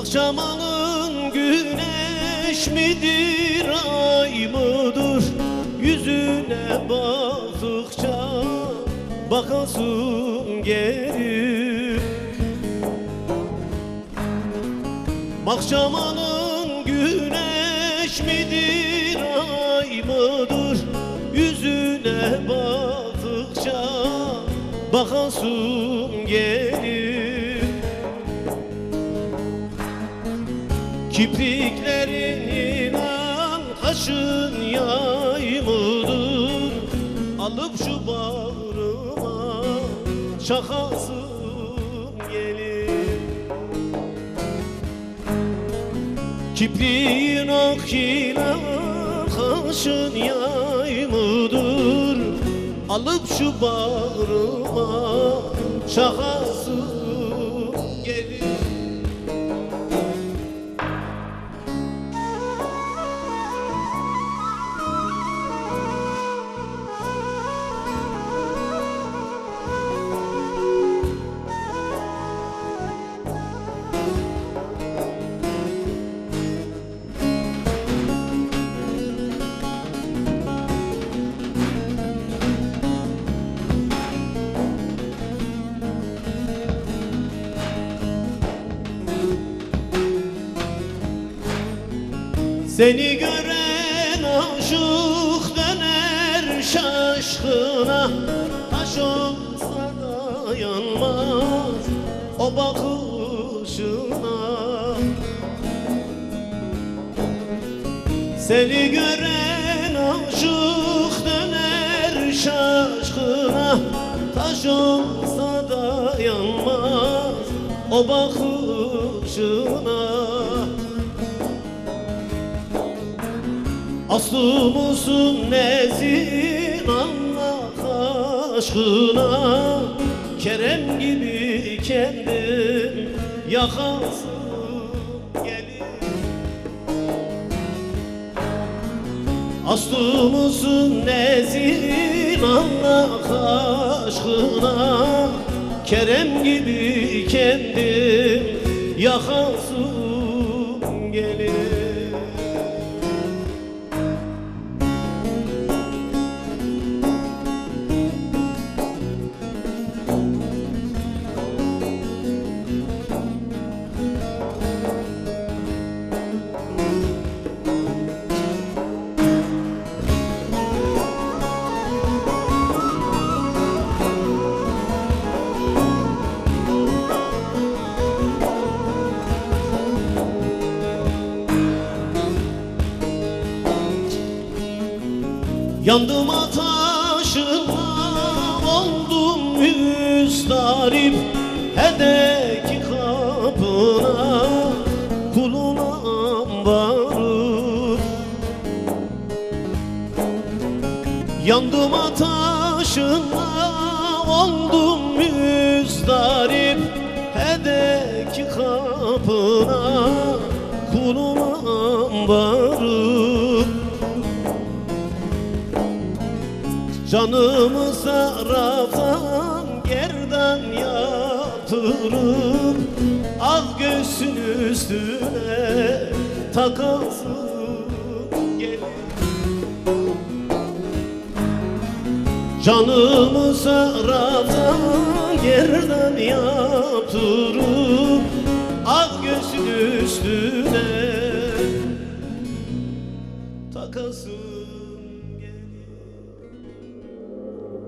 Akşamanın güneş midir, ay mıdır? Yüzüne baktıkça bakasım gelir. Akşamanın güneş midir, ay mıdır? Yüzüne baktıkça bakasım gelir. Kipriklerin inan kaşın yay mıdır? Alıp şu bağrıma çakasım gelir. Kipriğin akıyla kaşın yay mıdır? Alıp şu bağrıma çakasım gelir. Seni gören aşık döner şaşkına, taş olsa dayanmaz o bakışına. Seni gören aşık döner şaşkına, taş olsa dayanmaz o bakışına. Aslı mısın nezin Allah aşkına? Kerem gibi kendim yakasım gelir. Aslı mısın nezin Allah aşkına? Kerem gibi kendim yakasım gelir. Yandım ateşine, oldum müzdarip, hedeki kapına kulunam varıp. Yandım ateşine, oldum müzdarip, hedeki kapına kulunam varıp. Canımı sarraftan gerdan yatırıp al göğsün üstüne takasım gelir. Canımı sarraftan gerdan yatırıp al göğsün üstüne takasım